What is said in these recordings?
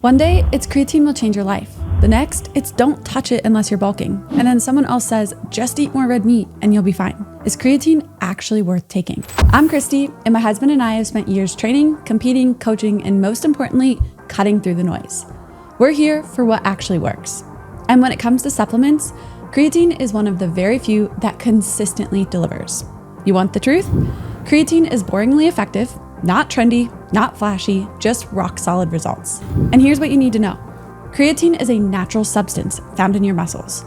One day, it's creatine will change your life. The next, it's don't touch it unless you're bulking. And then someone else says, just eat more red meat and you'll be fine. Is creatine actually worth taking? I'm Christy, and my husband and I have spent years training, competing, coaching, and most importantly, cutting through the noise. We're here for what actually works. And when it comes to supplements, creatine is one of the very few that consistently delivers. You want the truth? Creatine is boringly effective, not trendy, not flashy, just rock solid results. And here's what you need to know. Creatine is a natural substance found in your muscles.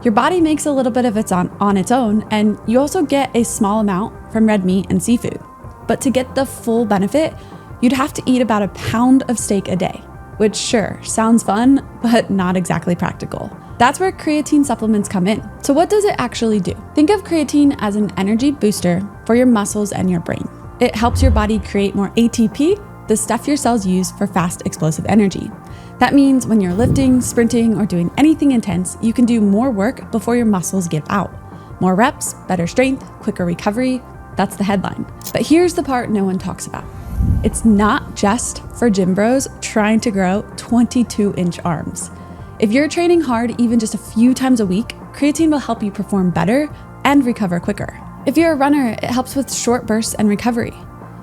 Your body makes a little bit of it on its own, and you also get a small amount from red meat and seafood. But to get the full benefit, you'd have to eat about a pound of steak a day, which sure, sounds fun, but not exactly practical. That's where creatine supplements come in. So what does it actually do? Think of creatine as an energy booster for your muscles and your brain. It helps your body create more ATP, the stuff your cells use for fast, explosive energy. That means when you're lifting, sprinting, or doing anything intense, you can do more work before your muscles give out. More reps, better strength, quicker recovery. That's the headline. But here's the part no one talks about. It's not just for gym bros trying to grow 22-inch arms. If you're training hard even just a few times a week, creatine will help you perform better and recover quicker. If you're a runner, it helps with short bursts and recovery.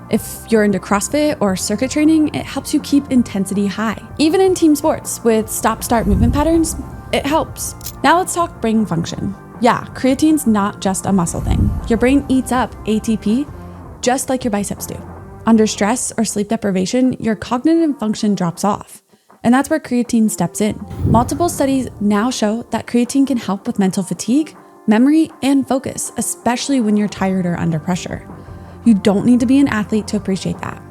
If you're into CrossFit or circuit training, it helps you keep intensity high. Even in team sports with stop-start movement patterns, it helps. Now let's talk brain function. Yeah, creatine's not just a muscle thing. Your brain eats up ATP just like your biceps do. Under stress or sleep deprivation, your cognitive function drops off. And that's where creatine steps in. Multiple studies now show that creatine can help with mental fatigue, memory, and focus, especially when you're tired or under pressure. You don't need to be an athlete to appreciate that.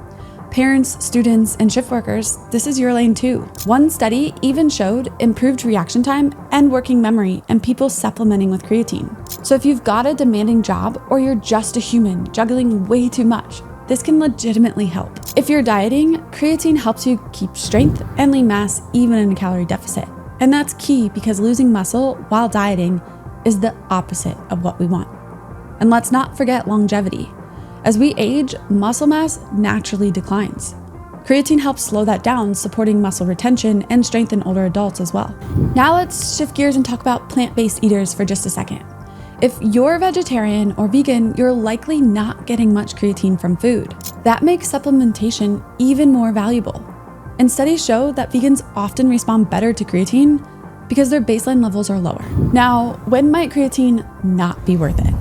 Parents, students, and shift workers, this is your lane too. One study even showed improved reaction time and working memory in people supplementing with creatine. So if you've got a demanding job or you're just a human juggling way too much, this can legitimately help. If you're dieting, creatine helps you keep strength and lean mass even in a calorie deficit. And that's key because losing muscle while dieting is the opposite of what we want. And let's not forget longevity. As we age, muscle mass naturally declines. Creatine helps slow that down, supporting muscle retention and strength in older adults as well. Now let's shift gears and talk about plant-based eaters for just a second. If you're vegetarian or vegan, you're likely not getting much creatine from food. That makes supplementation even more valuable. And studies show that vegans often respond better to creatine because their baseline levels are lower. Now, when might creatine not be worth it?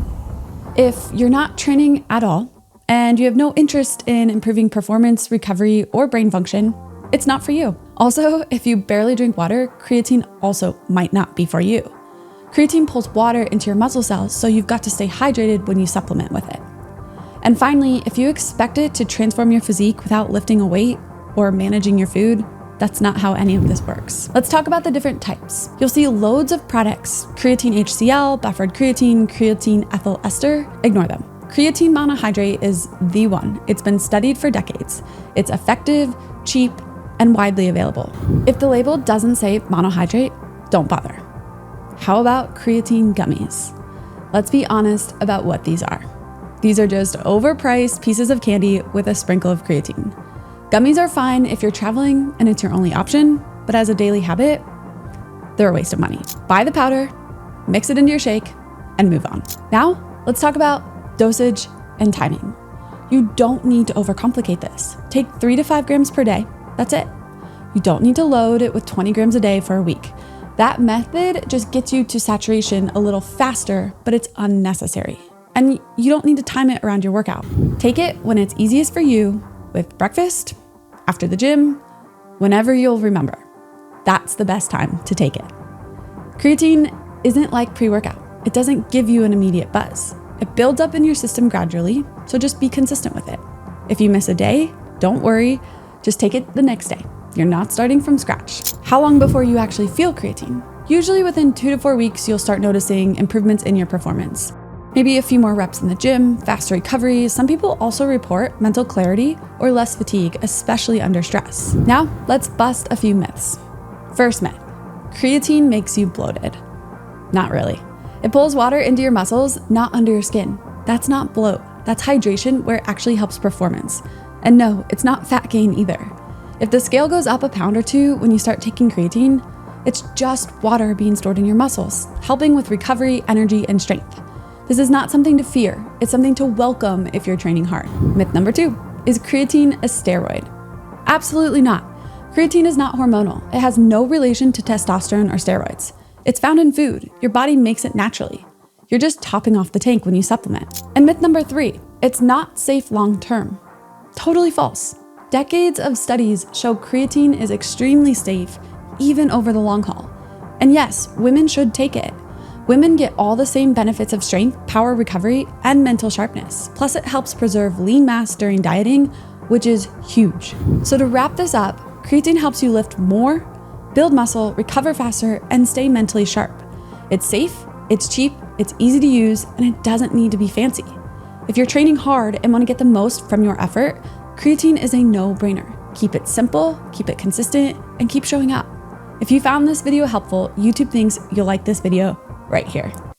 If you're not training at all and you have no interest in improving performance, recovery, or brain function, it's not for you. Also, if you barely drink water, creatine also might not be for you. Creatine pulls water into your muscle cells, so you've got to stay hydrated when you supplement with it. And finally, if you expect it to transform your physique without lifting a weight or managing your food, that's not how any of this works. Let's talk about the different types. You'll see loads of products: creatine HCl, buffered creatine, creatine ethyl ester. Ignore them. Creatine monohydrate is the one. It's been studied for decades. It's effective, cheap, and widely available. If the label doesn't say monohydrate, don't bother. How about creatine gummies? Let's be honest about what these are. These are just overpriced pieces of candy with a sprinkle of creatine. Gummies are fine if you're traveling and it's your only option, but as a daily habit, they're a waste of money. Buy the powder, mix it into your shake, and move on. Now, let's talk about dosage and timing. You don't need to overcomplicate this. Take 3 to 5 grams per day. That's it. You don't need to load it with 20 grams a day for a week. That method just gets you to saturation a little faster, but it's unnecessary. And you don't need to time it around your workout. Take it when it's easiest for you, with breakfast, after the gym, whenever you'll remember. That's the best time to take it. Creatine isn't like pre-workout. It doesn't give you an immediate buzz. It builds up in your system gradually, so just be consistent with it. If you miss a day, don't worry, just take it the next day. You're not starting from scratch. How long before you actually feel creatine? Usually within 2 to 4 weeks, you'll start noticing improvements in your performance. Maybe a few more reps in the gym, faster recovery. Some people also report mental clarity or less fatigue, especially under stress. Now, let's bust a few myths. First myth, creatine makes you bloated. Not really. It pulls water into your muscles, not under your skin. That's not bloat. That's hydration where it actually helps performance. And no, it's not fat gain either. If the scale goes up a pound or two when you start taking creatine, it's just water being stored in your muscles, helping with recovery, energy, and strength. This is not something to fear, it's something to welcome if you're training hard. Myth number 2, is creatine a steroid? Absolutely not. Creatine is not hormonal. It has no relation to testosterone or steroids. It's found in food. Your body makes it naturally. You're just topping off the tank when you supplement. And myth number 3, it's not safe long-term. Totally false. Decades of studies show creatine is extremely safe, even over the long haul. And yes, women should take it. Women get all the same benefits of strength, power recovery, and mental sharpness. Plus it helps preserve lean mass during dieting, which is huge. So to wrap this up, creatine helps you lift more, build muscle, recover faster, and stay mentally sharp. It's safe, it's cheap, it's easy to use, and it doesn't need to be fancy. If you're training hard and want to get the most from your effort, creatine is a no-brainer. Keep it simple, keep it consistent, and keep showing up. If you found this video helpful, YouTube thinks you'll like this video right here.